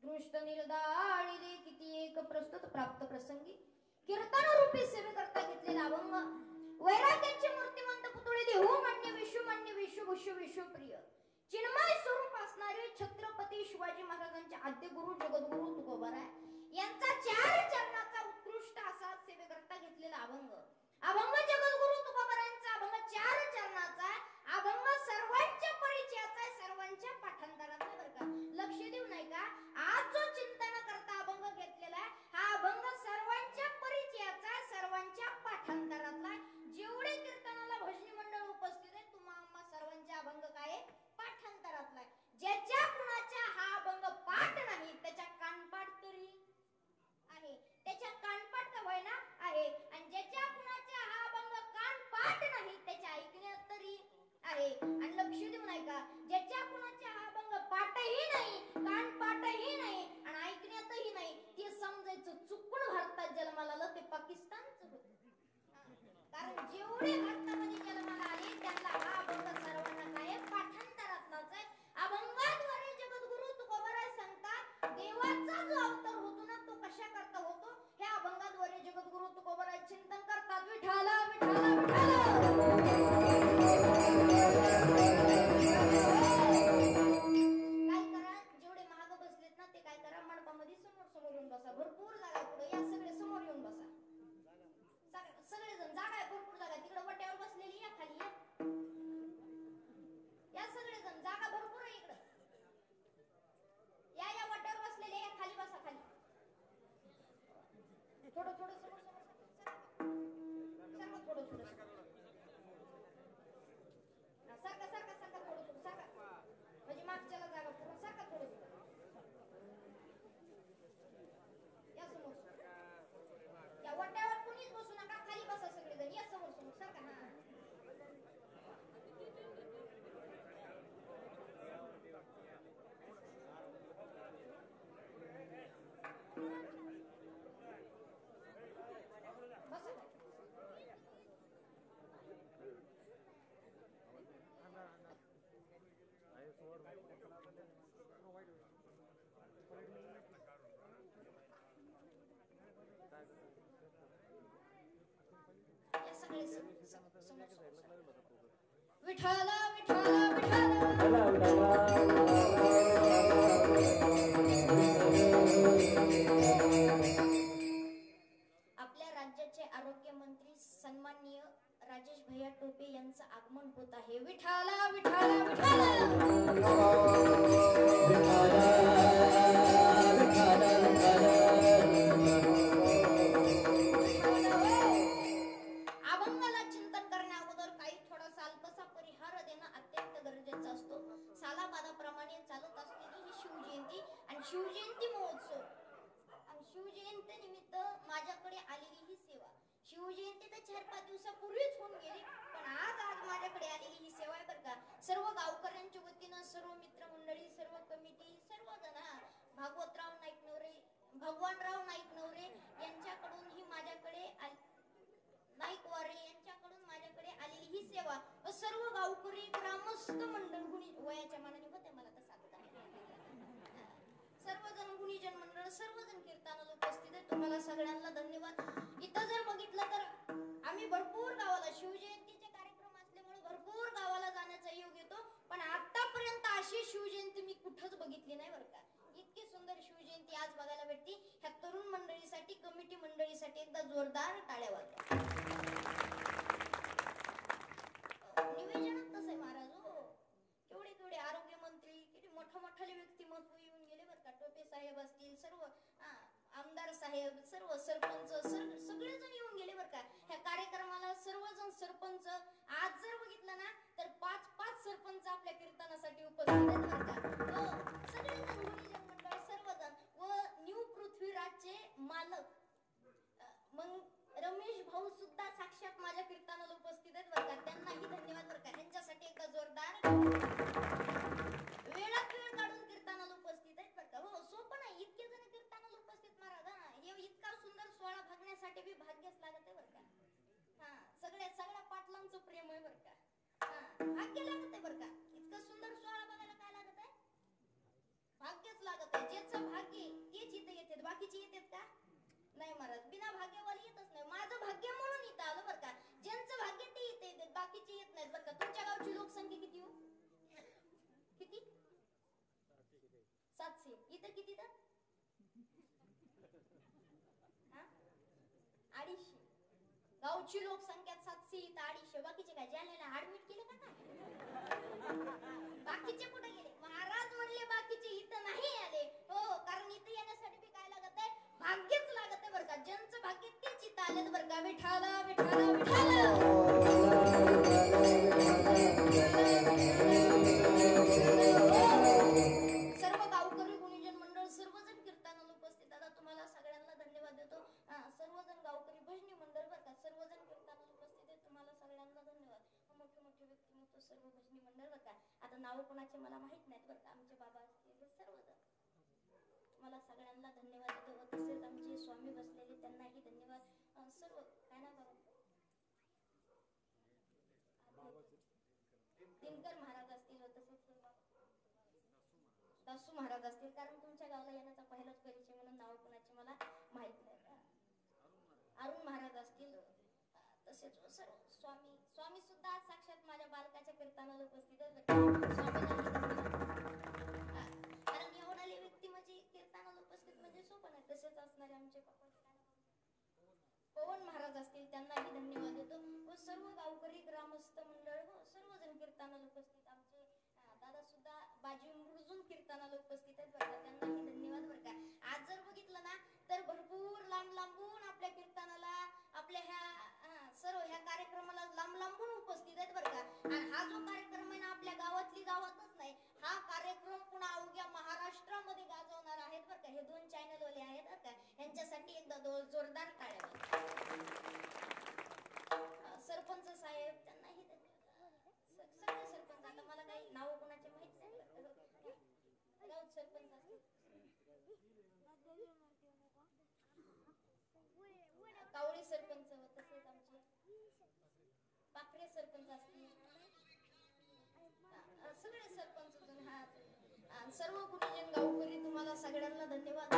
उत्कृष्ट निर्दाळिले किती एक प्रस्तुत प्राप्त प्रसंगी कीर्तन रूपी सेवे करता घेतलेला अभंग वैराग्याचे मूर्तिमंत पुतळे देहू मान्य विश्वप्रिय चिन्मय स्वरूप असणारे छत्रपती शिवाजी महाराजांचे आद्य गुरु जगद्गुरु तुकोबाराय यांचा 4 चरणाचा उत्कृष्ट असा सेवे करता घेतलेला अभंग जगद्गुरु तुकोबारायांचा अभंग 4 चरणाचा अभंग सर्वांच्या परिचयाचा आहे, सर्वांच्या पाठांतराचा आहे बरं का. लक्ष देऊ नाही का. आज जो चिंतन करता अभंग घेतलेला आहे हा अभंग सर्वांच्या परिचयाचा आहे, सर्वांच्या पाठांतरातला आहे. जेवढे कीर्तनाला भजनी मंडळ उपस्थित आहे तुम्हा सर्वांचे अभंग काय आहे, पाठांतरातला आहे. ज्याच्या कुणाच्या हा अभंग पाठ नाही त्याच्या कानपाठ तरी आहे, त्याच्या कानपाठ का होईना आहे, आणि ज्याच्या कुणाच्या हा अभंग कानपाठ नाही त्याच्या ऐकण्यात तरी आहे. आणि लक्ष देऊ नाही का. ज्याच्या कुणाच्या हा अभंग पाठही नाही कानपाठही नाही आणि ऐकण्यातही नाही ते समजायचं चुकून भारतात जन्माला आलं ते पाकिस्तानचं होतं. कारण जेवढे भारतामध्ये जन्माला आले त्यांना हा अभंग सर्वांना काय पाठांतरातलाच आहे. अभंगाद्वारे जगद्गुरु तुकोबाराय सांगतात देवाचा जो अवतार होतो ना तो कशा करता होतो ह्या अभंगाद्वारे जगद्गुरु तुकोबाराय चिंतन करतात. विठाला विठाला काय करा, जेवढे महाग बसलेत ना ते काय करा, मंडपामध्ये समोर येऊन बसा. भरपूर जागा पुढे या, सगळे समोर येऊन बसा. सगळेजण जागा आहे, भरपूर जागा. तिकडे वट्यावर बसलेली या, खाली या सगळेजण, जागा भरपूर आहे इकडं. या वट्यावर बसलेले या, खाली बसा. खाली थोडं समोर सारखा थोडं सारखा, म्हणजे मागच्याला जागा पूर्ण सारखा थोडं या समोर. या वट्यावर कुणीच बसू नका, खाली बसा सगळेजण. या समोर सारखा. विठाला विठाला विठाला. आपल्या राज्याचे आरोग्य मंत्री सन्माननीय राजेश भैया टोपे यांचं आगमन होत आहे. विठाला विठाला विठाला. अभंगाला चिंतन करण्या अगोदर काही थोडासा अल्पसा परिहार देणं अत्यंत गरजेचं असतो. सालाबादाप्रमाणे चालत असलेली ही शिवजयंती आणि शिवजयंती महोत्सव आणि शिवजयंती निमित्त माझ्याकडे आलेली ही सेवा. शिवजयंती तर 4-5 दिवसापूर्वीच होऊन गेली, पण आज माझ्याकडे आलेली ही सेवा आहे बरं का. सर्व गावकऱ्यांच्या वतीनं, सर्व मित्रमंडळी, सर्व कमिटी, सर्वजण, भागवतराव नाईक नवरे, भगवानराव नाईक नवरे यांच्याकडून ही माझ्याकडे नाईक वारे यांच्याकडून माझ्याकडे आलेली ही सेवा. सर्व गावकरी ग्रामस्थ मंडळ गुणी वयाच्या मानाने होते मला तर सांगता सर्वजण गुणीजन मंडळ सर्वजण कीर्तनाला उपस्थित आहे. तुम्हाला सगळ्यांना धन्यवाद. इथं जर बघितलं तर आम्ही भरपूर गावाला शिवजयंतीचे कार्यक्रम असल्यामुळे भरपूर गावाला जाण्याचा योग येतो, पण आतापर्यंत अशी शिवजयंती मी कुठंच बघितली नाही बरं का. इतकी सुंदर शिवजयंती आज बघायला भेटती. ह्या तरुण मंडळीसाठी, कमिटी मंडळीसाठी एकदा जोरदार टाळ्या वाजवा. निवेदनात तसं आहे महाराज हो, केवढे आरोग्य मंत्री, किती मोठे व्यक्तिमत्व येऊन गेले बरं का. टोपे साहेब असतील, सर्व आमदार साहेब, सर्व सरपंच, सगळेजण येऊन गेले बरं का ह्या कार्यक्रमाला. सर्वजण सरपंच, आज जर बघितलं ना तर 5-5 सरपंच आपल्या कीर्तनासाठी उपस्थित आहेत बरं का. हो, सगळेजण गुणीजन मंडळ सर्वजण व न्यू पृथ्वीराजचे मालक मग रमेश भाऊ सुद्धा साक्षात माझ्या कीर्तनाला उपस्थित आहेत बरं का. त्यांनाही धन्यवाद बरं का. यांच्यासाठी एकदा जोरदार वेळात वेळ काढून कीर्तनाला उपस्थित आहेत बरं का. हो, सोपं नाही इतके जण कीर्तनाला उपस्थित महाराज. हे इतका सुंदर सोहळा भागण्यासाठी बी भाग्यच लागत आहे बरं का. सगळ्या पाटलांचं प्रेम आहे बरं का. भाग्य लागत आहे बरं का. इतकं सुंदर सोहळा बघायला काय लागत आहे, भाग्यच लागत आहे. ज्याचं भाग्य तेच इथं येतात, बाकीचे येतात का नाही महाराज. बिना भाग्यवाली येतच नाही. माझं भाग्य म्हणून इथं आलं बरं का. ज्यांचं भाग्य ते इथे येतात, बाकीचे येत नाहीत बरं का. तुमच्या गावची लोकसंख्या किती हो? किती? 700. इथं किती तर 250. गावची लोकसंख्या 700, इथं 250. बाकीचे काय जालन्याला ऍडमिट केले का काय? बाकीचे कुठे गेले? महाराज म्हणले बाकीचे इथं नाही आले. हो, कारण इथं येण्यासाठी बी काय लागत आहे? भाग्यच लागत आहे बरं का. ज्यांचं भाग्य तेच इथं आलेत बरं का. विठाला विठाला विठाला. सर्व गावकरी गुणीजन मंडळ सर्वजण कीर्तनाला उपस्थित. आता तुम्हाला सगळ्यांना धन्यवाद देतो. सर्वजण गावकरी भजनी मंडळ बरं का, सर्वजण कीर्तनाला उपस्थित आहेत. तुम्हाला सगळ्यांना धन्यवाद. मोठे मोठे व्यक्तिमत्व सर्व भजनी मंडळ बरं का. आता नाव कोणाचे मला माहित नाहीत बरं का. आमचे बाबा असतील सर्वजण. तुम्हाला सगळ्यांना धन्यवाद देतो. तसेच आमचे स्वामी बसलेले त्यांनाही धन्यवाद. सर्व काय ना बाबा दिनकर महाराज असतील, तसेच दासू महाराज असतील. कारण तुमच्या गावाला येण्याचा पहिलाच परिचय म्हणून नाव कोणाचे मला माहित नाही. अरुण महाराज असतील, तसेच सर्व स्वामी स्वामी सुद्धा आज साक्षात माझ्या बालकाच्या कीर्तनाला उपस्थित आहेत. कारण एवढाले व्यक्ती म्हणजे कीर्तनाला उपस्थित म्हणजे सोपं नाही. तसेच असणारे आमचे पवन महाराज असतील, त्यांनाही धन्यवाद देतो. व सर्व गावकरी ग्रामस्थ मंडळ व सर्वजण कीर्तनाला उपस्थित. आमचे दादा सुद्धा बाजी मुरजून कीर्तनाला उपस्थित आहेत बरं का. त्यांनाही धन्यवाद बरं का. आज जर बघितलं ना तर भरपूर लांब लांबून आपल्या कीर्तनाला, आपल्या ह्या सर्व ह्या कार्यक्रमाला लांब लांबून उपस्थित आहेत बरं का. आणि हा जो कार्यक्रम आहे ना आपल्या गावातली गावातच नाही, हा कार्यक्रम पुन्हा अवघ्या महाराष्ट्रामध्ये गाजवणार आहेत बरं का. हे 2 चॅनलवाले आहेत बरं का. यांच्यासाठी एकदा जोरदार टाळ्या. सरपंच साहेब त्यांनाही सगळे सरपंच. आता मला काही नाव कोणाचे माहित नाही. गाव सरपंच असतील, कावळी सरपंच, तसेच आमचे पाखरे सरपंच असतील, सगळे सरपंच. सर्व गुरुजन गावकरी तुम्हाला सगळ्यांना धन्यवाद.